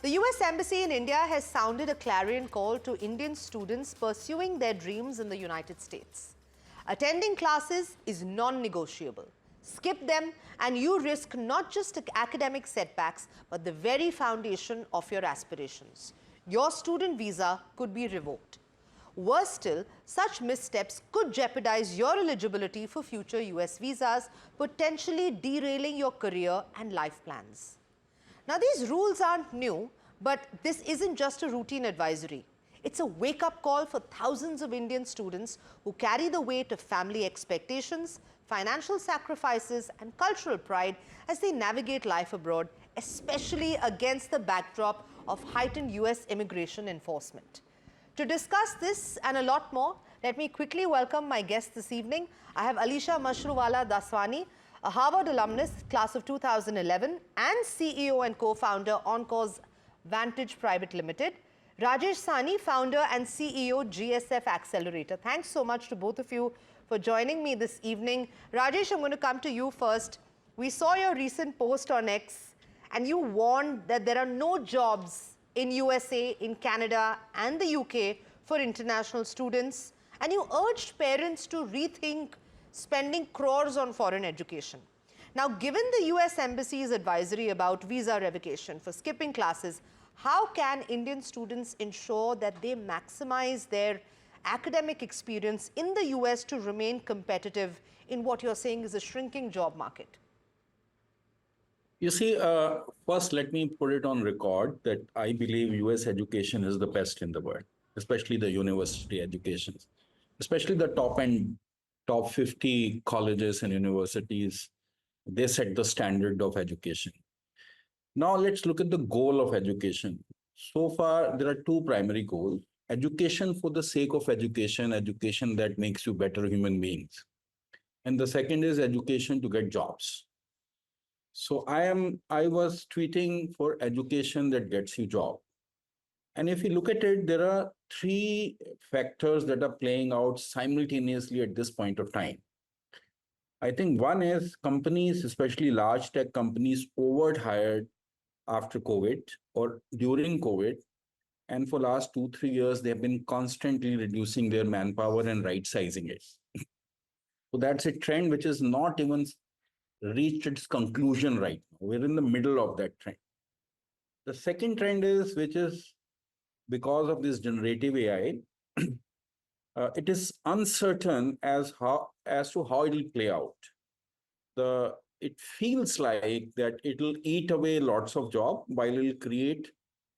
The US Embassy in India has sounded a clarion call to Indian students pursuing their dreams in the United States. Attending classes is non-negotiable. Skip them and you risk not just academic setbacks, but the very foundation of your aspirations. Your student visa could be revoked. Worse still, such missteps could jeopardize your eligibility for future US visas, potentially derailing your career and life plans. Now, these rules aren't new, but this isn't just a routine advisory. It's a wake-up call for thousands of Indian students who carry the weight of family expectations, financial sacrifices, and cultural pride as they navigate life abroad, especially against the backdrop of heightened US immigration enforcement. To discuss this and a lot more, let me quickly welcome my guest this evening. I have Alisha Mashruwala Daswani, a Harvard alumnus, class of 2011, and CEO and co-founder Encore's Vantage Private Limited. Rajesh Sani, founder and CEO, GSF Accelerator. Thanks so much to both of you for joining me this evening. Rajesh, I'm going to come to you first. We saw your recent post on X, and you warned that there are no jobs in USA, in Canada, and the UK for international students, and you urged parents to rethink spending crores on foreign education. Now, given the US Embassy's advisory about visa revocation for skipping classes, how can Indian students ensure that they maximize their academic experience in the US to remain competitive in what you're saying is a shrinking job market? You see, first, let me put it on record that I believe US education is the best in the world, especially the university education, especially the top 50 colleges and universities. They set the standard of education. Now, let's look at the goal of education. So far, there are two primary goals. Education for the sake of education, education that makes you better human beings. And the second is education to get jobs. So I was tweeting for education that gets you job. And if you look at it, there are three factors that are playing out simultaneously at this point of time. I think one is companies, especially large tech companies, overhired after COVID or during COVID. And for last 2-3 years, they've been constantly reducing their manpower and right sizing it. So that's a trend which is not even reached its conclusion right now. We're in the middle of that trend. The second trend is, which is because of this generative AI, it is uncertain as to how it will play out. It feels like that it will eat away lots of jobs while it will create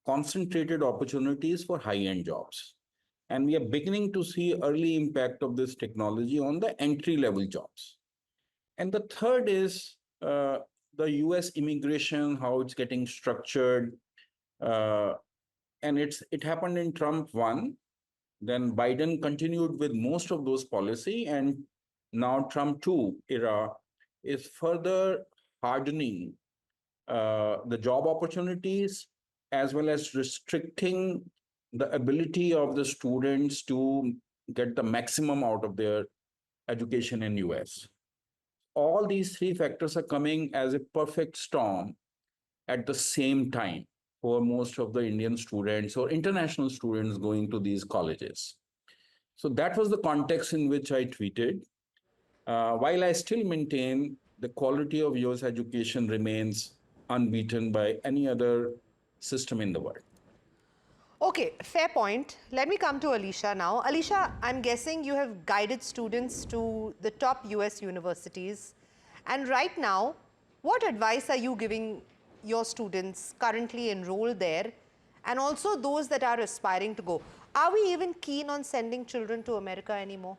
concentrated opportunities for high-end jobs. And we are beginning to see early impact of this technology on the entry-level jobs. And the third is the US immigration, how it's getting structured. And it happened in Trump 1. Then Biden continued with most of those policy. And now Trump 2 era is further hardening the job opportunities as well as restricting the ability of the students to get the maximum out of their education in US. All these three factors are coming as a perfect storm at the same time for most of the Indian students or international students going to these colleges. So that was the context in which I tweeted. While I still maintain the quality of US education remains unbeaten by any other system in the world. Okay, fair point. Let me come to Alisha now. Alisha, I'm guessing you have guided students to the top US universities. And right now, what advice are you giving your students currently enrolled there and also those that are aspiring to go? Are we even keen on sending children to America anymore?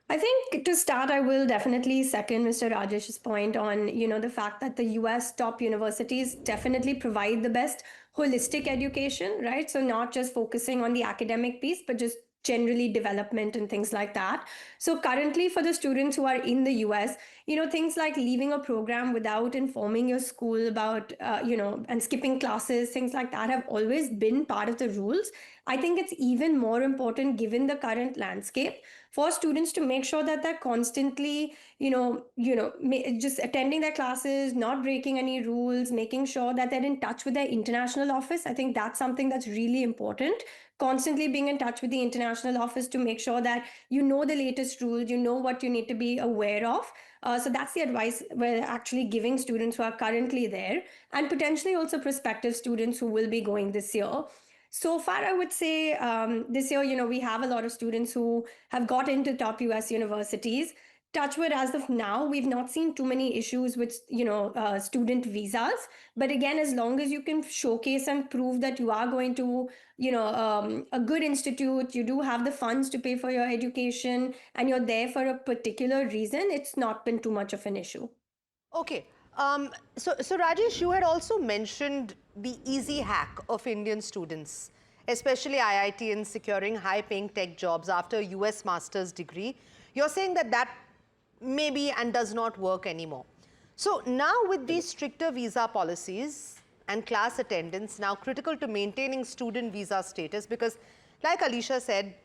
I think to start, I will definitely second Mr. Rajesh's point on, the fact that the US top universities definitely provide the best holistic education, right? So not just focusing on the academic piece, but just generally development and things like that. So currently for the students who are in the US, things like leaving a program without informing your school about, and skipping classes, things like that have always been part of the rules. I think it's even more important, given the current landscape, for students to make sure that they're constantly, just attending their classes, not breaking any rules, making sure that they're in touch with their international office. I think that's something that's really important. Constantly being in touch with the international office to make sure that you know the latest rules, you know what you need to be aware of. So that's the advice we're actually giving students who are currently there, and potentially also prospective students who will be going this year. So far, I would say this year, we have a lot of students who have got into top US universities. Touchwood, as of now, we've not seen too many issues with, student visas. But again, as long as you can showcase and prove that you are going to, a good institute, you do have the funds to pay for your education, and you're there for a particular reason, it's not been too much of an issue. Okay. So Rajesh, you had also mentioned the easy hack of Indian students, especially IITians securing high-paying tech jobs after a US master's degree. You're saying that that maybe and does not work anymore. So now with these stricter visa policies and class attendance now critical to maintaining student visa status, because like Alicia said,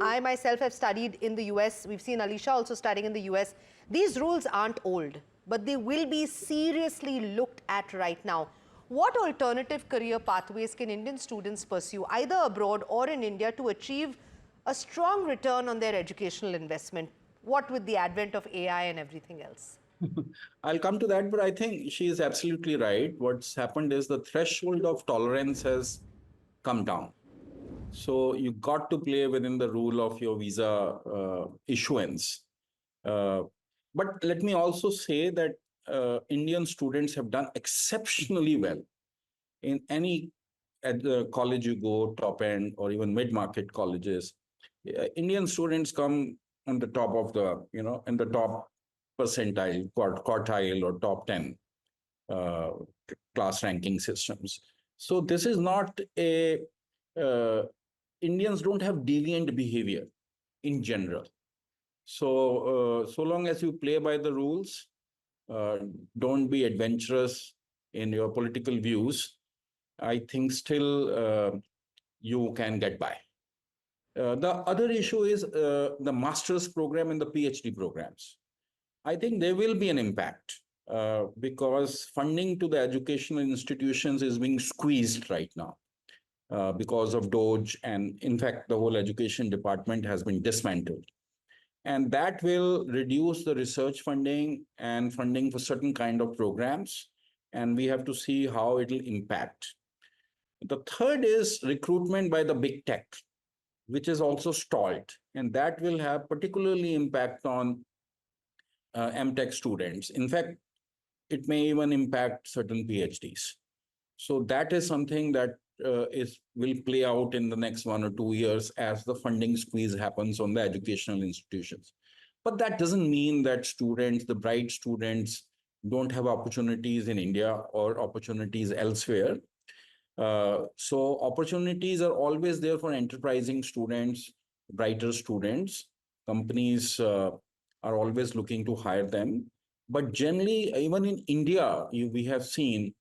I myself have studied in the US. We've seen Alicia also studying in the US. These rules aren't old, but they will be seriously looked at right now. What alternative career pathways can Indian students pursue, either abroad or in India, to achieve a strong return on their educational investment? What with the advent of AI and everything else? I'll come to that, but I think she is absolutely right. What's happened is the threshold of tolerance has come down. So you got to play within the rule of your visa issuance. But let me also say that Indian students have done exceptionally well in any at the college you go, top end or even mid-market colleges. Indian students come on the top of the, in the top percentile, quartile or top 10 uh, class ranking systems. So this is not Indians don't have deviant behavior in general. So so long as you play by the rules, uh, don't be adventurous in your political views, I think still you can get by. The other issue is the master's program and the PhD programs. I think there will be an impact because funding to the educational institutions is being squeezed right now because of DOGE. And in fact, the whole education department has been dismantled. And that will reduce the research funding and funding for certain kind of programs. And we have to see how it will impact. The third is recruitment by the big tech, which is also stalled. And that will have particularly impact on MTech students. In fact, it may even impact certain PhDs. So that is something that will play out in the next 1 or 2 years as the funding squeeze happens on the educational institutions. But that doesn't mean that students, the bright students, don't have opportunities in India or opportunities elsewhere. So opportunities are always there for enterprising students, brighter students. Companies are always looking to hire them. But generally, even in India, we have seen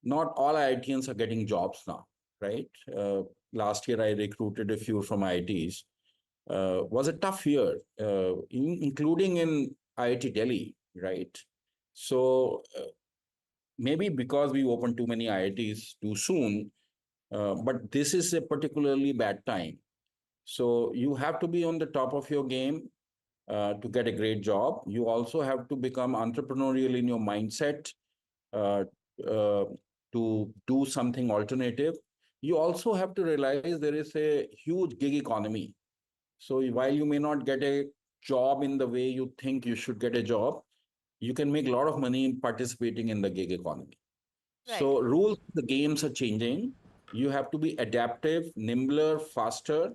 not all IITians are getting jobs now, right? Last year, I recruited a few from IITs. Was a tough year, including in IIT Delhi, right? So maybe because we opened too many IITs too soon, but this is a particularly bad time. So you have to be on the top of your game to get a great job. You also have to become entrepreneurial in your mindset uh, uh, to do something alternative. You also have to realize there is a huge gig economy. So while you may not get a job in the way you think you should get a job, you can make a lot of money participating in the gig economy. Right. So rules, the games are changing. You have to be adaptive, nimbler, faster,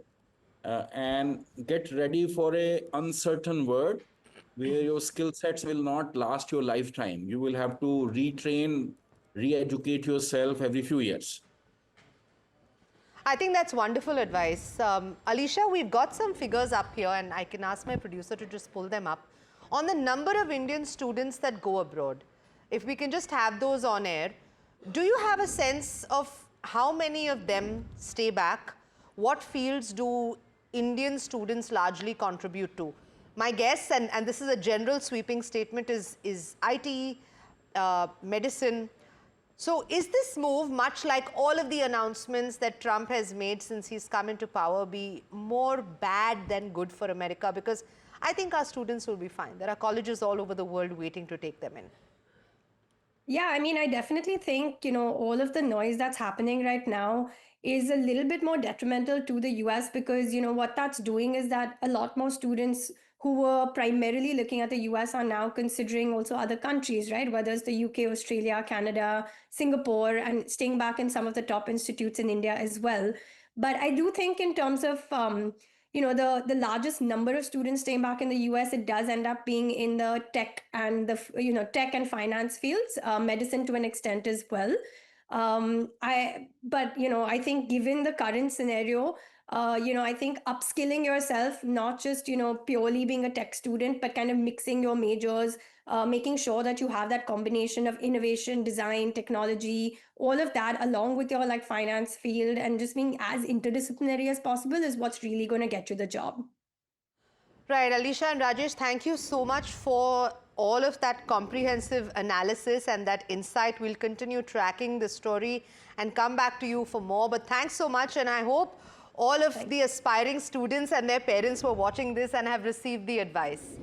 and get ready for a uncertain world where your skill sets will not last your lifetime. You will have to retrain, re-educate yourself every few years. I think that's wonderful advice. Alicia, we've got some figures up here, and I can ask my producer to just pull them up, on the number of Indian students that go abroad. If we can just have those on air, do you have a sense of how many of them stay back? What fields do Indian students largely contribute to? My guess, and this is a general sweeping statement, is IT, medicine. So is this move, much like all of the announcements that Trump has made since he's come into power, be more bad than good for America? Because I think our students will be fine. There are colleges all over the world waiting to take them in. Yeah, I mean, I definitely think, all of the noise that's happening right now is a little bit more detrimental to the US because, what that's doing is that a lot more students who were primarily looking at the US are now considering also other countries, right? Whether it's the UK, Australia, Canada, Singapore, and staying back in some of the top institutes in India as well. But I do think in terms of, the largest number of students staying back in the US, it does end up being in the tech and tech and finance fields, medicine to an extent as well. I think given the current scenario, I think upskilling yourself, not just, purely being a tech student, but kind of mixing your majors, making sure that you have that combination of innovation, design, technology, all of that, along with your like finance field, and just being as interdisciplinary as possible is what's really going to get you the job. Right, Alisha and Rajesh, thank you so much for all of that comprehensive analysis and that insight. We'll continue tracking the story and come back to you for more. But thanks so much, and I hope all of the aspiring students and their parents were watching this and have received the advice.